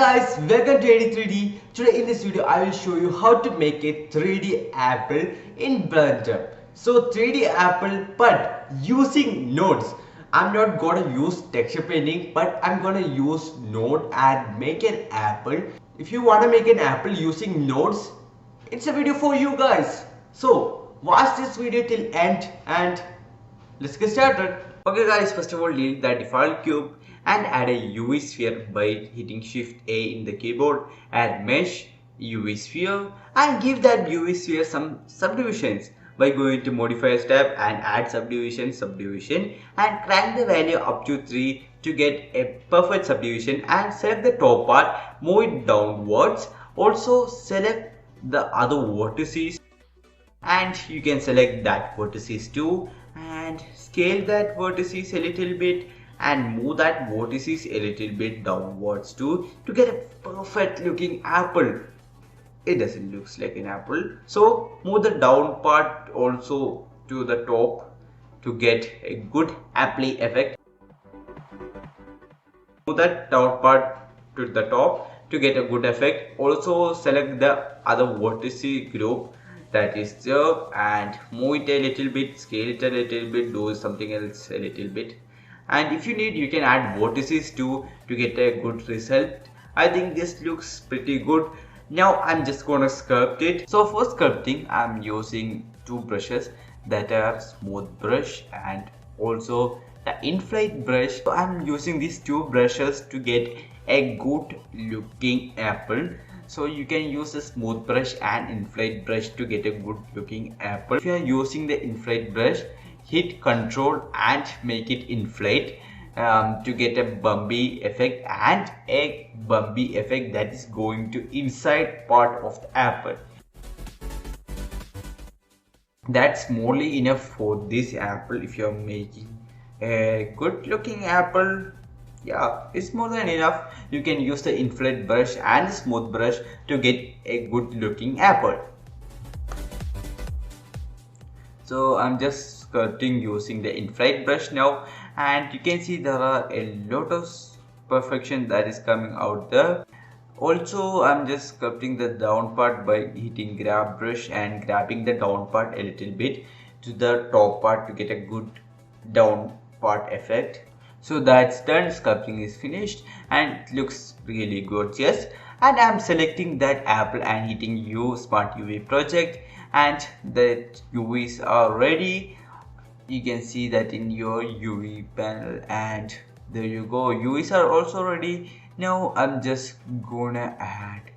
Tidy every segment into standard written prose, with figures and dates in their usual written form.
guys, welcome to 83D. Today in this video I will show you how to make a 3D apple in Blender. So 3D apple but using nodes. I'm not gonna use texture painting but I'm gonna use node and make an apple. If you wanna make an apple using nodes, it's a video for you guys. So watch this video till end and let's get started. Okay guys, first of all delete the default cube and add a UV sphere by hitting Shift A in the keyboard. Add mesh UV sphere and give that UV sphere some subdivisions by going to modifiers tab and add subdivision and crank the value up to 3 to get a perfect subdivision and select the top part, move it downwards. Also select the other vertices and you can select that vertices too and scale that vertices a little bit and move that vertices a little bit downwards too to get a perfect looking apple. It doesn't look like an apple, so move the down part also to the top to get a good apple effect. Move that down part to the top to get a good effect. Also select the other vertices group that is there and move it a little bit, scale it a little bit, do something else a little bit, and if you need you can add vertices too to get a good result. I think this looks pretty good. Now I'm just gonna sculpt it. So for sculpting I'm using two brushes that are smooth brush and also the inflate brush. So I'm using these two brushes to get a good looking apple. So you can use a smooth brush and inflate brush to get a good looking apple. If you are using the inflate brush, hit Ctrl and make it inflate to get a bumpy effect and a bumpy effect that is going to inside part of the apple. That's morely enough for this apple. If you are making a good looking apple, yeah, it's more than enough. You can use the inflate brush and the smooth brush to get a good looking apple. So I'm just sculpting using the inflate brush now, and you can see there are a lot of perfection that is coming out there. Also I'm just sculpting the down part by hitting grab brush and grabbing the down part a little bit to the top part to get a good down part effect. So that's done, sculpting is finished and it looks really gorgeous. And I'm selecting that apple and hitting U Smart UV project and that UVs are ready. You can see that in your UV panel and there you go, UVs are also ready. Now I'm just gonna add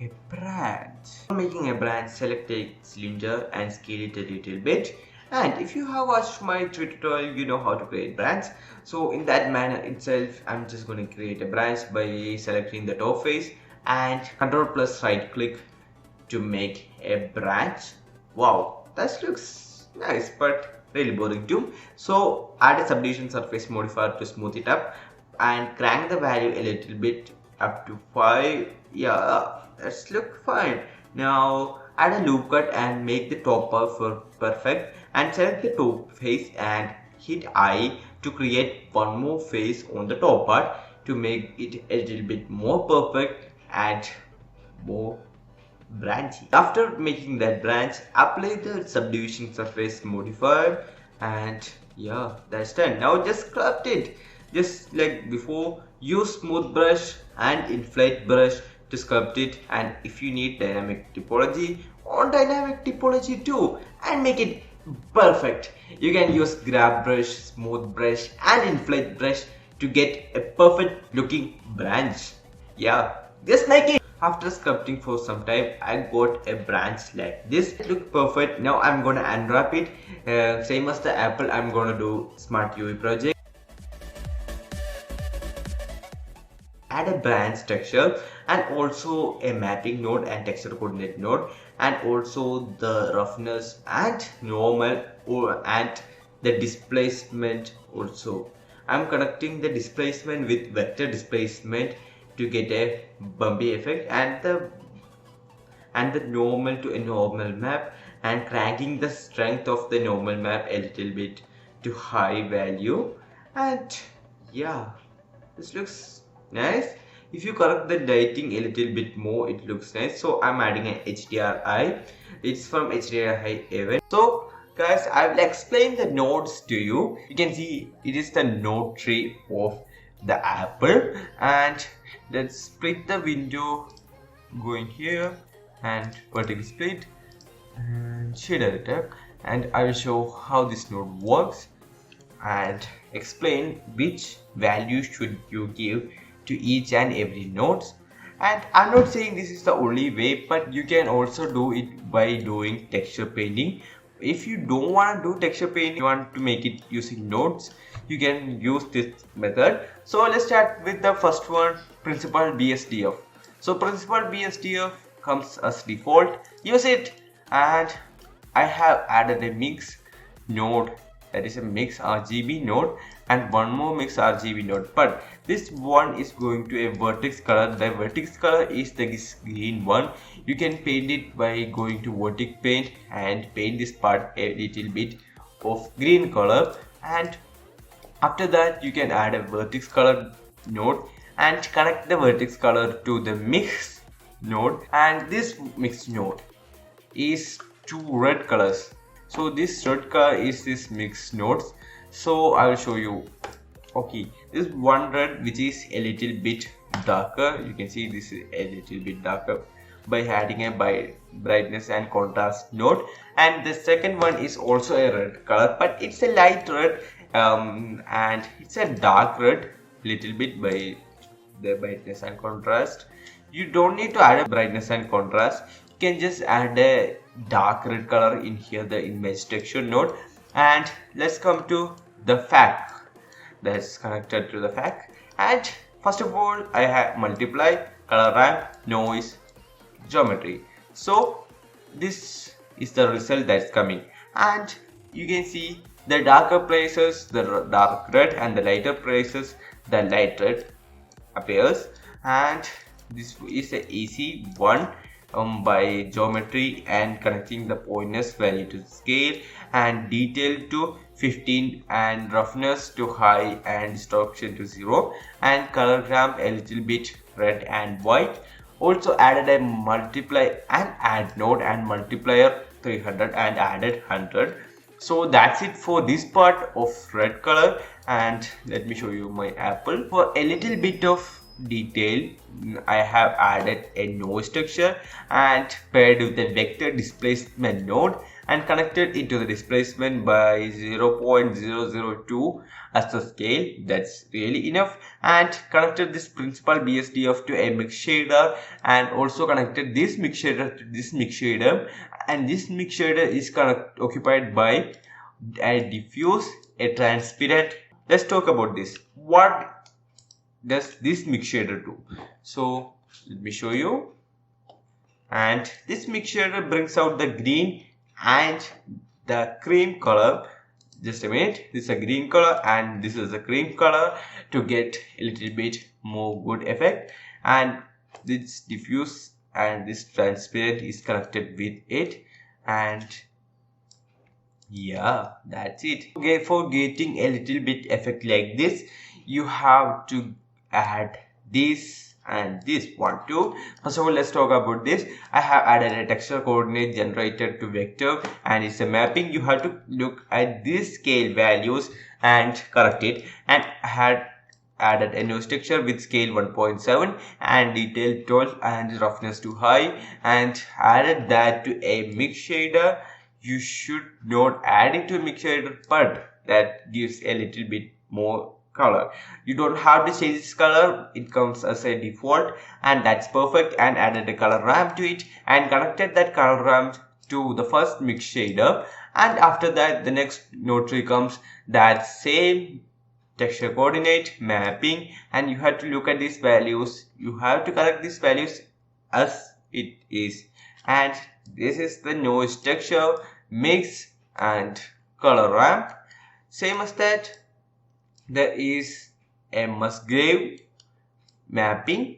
a branch. For making a branch, select a cylinder and scale it a little bit. And if you have watched my tutorial, you know how to create branch. So in that manner itself, I'm just going to create a branch by selecting the top face and Ctrl plus right click to make a branch. Wow, that looks nice but really boring too. So add a subdivision surface modifier to smooth it up and crank the value a little bit up to 5. Yeah, that's look fine. Now add a loop cut and make the top part for perfect and select the top face and hit I to create one more face on the top part to make it a little bit more perfect and more branchy. After making that branch, apply the subdivision surface modifier and yeah, that's done. Now just sculpt it just like before. Use smooth brush and inflate brush to sculpt it, and if you need dynamic typology, on dynamic typology too and make it perfect. You can use grab brush, smooth brush and inflate brush to get a perfect looking branch. Yeah, just like it. After sculpting for some time, I got a branch like this. It looks perfect. Now I'm gonna unwrap it. Same as the apple, I'm gonna do Smart UV project. Add a branch texture and also a mapping node and texture coordinate node and also the roughness and normal and the displacement also. I'm connecting the displacement with vector displacement to get a bumpy effect and the normal to a normal map and cranking the strength of the normal map a little bit to high value. And yeah, this looks nice. If you correct the lighting a little bit more, it looks nice. So I'm adding an HDRI. It's from HDRI event. So guys, I will explain the nodes to you. You can see it is the node tree of the Apple, and let's split the window going here and vertical split and shader editor, and I will show how this node works and explain which value should you give to each and every nodes. And I'm not saying this is the only way, but you can also do it by doing texture painting. If you don't want to do texture painting, you want to make it using nodes, you can use this method. So let's start with the first one, principal BSDF. So principal BSDF comes as default, use it. And I have added a mix node, that is a mix RGB node, and one more mix RGB node, but this one is going to a vertex color. The vertex color is the green one. You can paint it by going to vertex paint and paint this part a little bit of green color, and after that you can add a vertex color node and connect the vertex color to the mix node, and this mix node is two red colors. So this red color is this mix nodes. So I will show you. Okay, this one red which is a little bit darker. You can see this is a little bit darker by adding a brightness and contrast node, and the second one is also a red color, but it's a light red, and it's a dark red little bit by the brightness and contrast. You don't need to add a brightness and contrast. You can just add a dark red color in here, the image texture node. And let's come to the FAC that's connected to the FAC. And first of all, I have multiply, color ramp, noise, geometry. So this is the result that's coming, and you can see the darker places the dark red and the lighter places the light red appears. And this is a easy one by geometry and connecting the pointers value to scale and detail to 15 and roughness to high and distortion to 0, and color ramp a little bit red and white. Also added a multiply and add node and multiplier 300 and added 100. So that's it for this part of red color, and let me show you my Apple. For a little bit of detail, I have added a noise texture and paired with the vector displacement node and connected it to the displacement by 0.002 as the scale. That's really enough, and connected this principal BSDF to a mix shader, and also connected this mix shader to this mix shader, and this mix shader is occupied by a diffuse, a transparent. Let's talk about this. What does this mix shader do? So let me show you. And this mix shader brings out the green and the cream color. Just a minute, this is a green color and this is a cream color to get a little bit more good effect, and this diffuse and this transparent is connected with it, and yeah, that's it. Okay, for getting a little bit effect like this, you have to add this and this one too. First of all, let's talk about this. I have added a texture coordinate generator to vector, and it's a mapping. You have to look at these scale values and correct it, and I had added a noise texture with scale 1.7 and detail 12 and roughness to high, and added that to a mix shader. You should not add it to a mix shader, but that gives a little bit more color. You don't have to change this color, it comes as a default, and that's perfect. And added a color ramp to it and connected that color ramp to the first mix shader, and after that the next node tree comes, that same texture coordinate mapping, and you have to look at these values. You have to correct these values as it is, and this is the noise texture, mix and color ramp. Same as that, there is a Musgrave mapping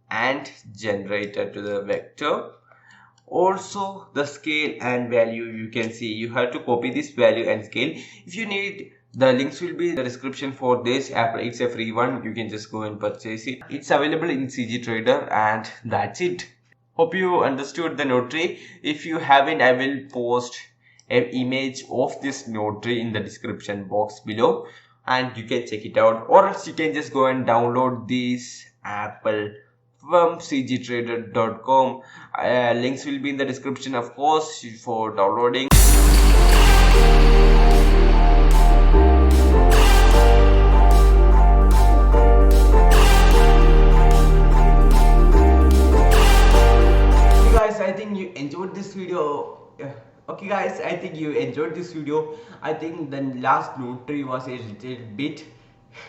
and generator to the vector. Also the scale and value, you can see you have to copy this value and scale. If you need The links will be in the description for this app. It's a free one. You can just go and purchase it. It's available in CG Trader, and that's it. Hope you understood the notary. If you haven't, I will post an image of this notary in the description box below, and you can check it out, or else you can just go and download this Apple from cgtrader.com. Links will be in the description, of course, for downloading. I think you enjoyed this video. Okay guys, I think you enjoyed this video. I think the last notary was a little bit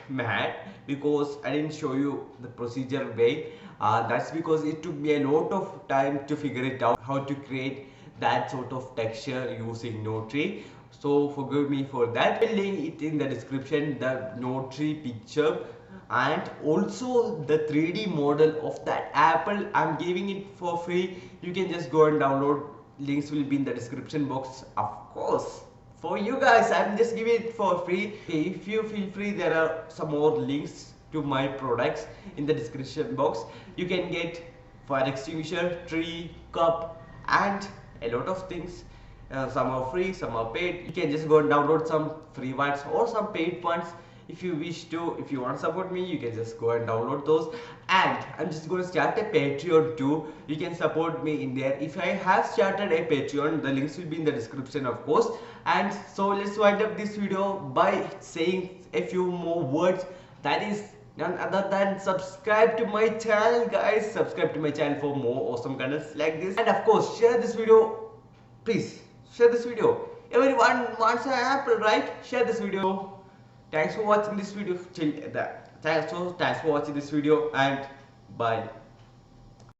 mad because I didn't show you the procedure way. That's because it took me a lot of time to figure it out how to create that sort of texture using notary. So forgive me for that. I'll link it in the description, the notary picture and also the 3D model of that apple. I'm giving it for free. You can just go and download. Links will be in the description box, of course. For you guys, I'm just giving it for free. If you feel free, there are some more links to my products in the description box. You can get fire extinguisher, tree, cup, and a lot of things. Some are free, some are paid. You can just go and download some free ones or some paid ones if you wish to. If you want to support me, you can just go and download those. And I'm just going to start a Patreon too. You can support me in there. If I have started a Patreon, the links will be in the description, of course. And so let's wind up this video by saying a few more words. That is none other than subscribe to my channel, guys. Subscribe to my channel for more awesome contents like this. And of course, share this video. Please share this video. Everyone wants an apple, right? Share this video. Thanks for watching this video. Thanks for watching this video, and bye.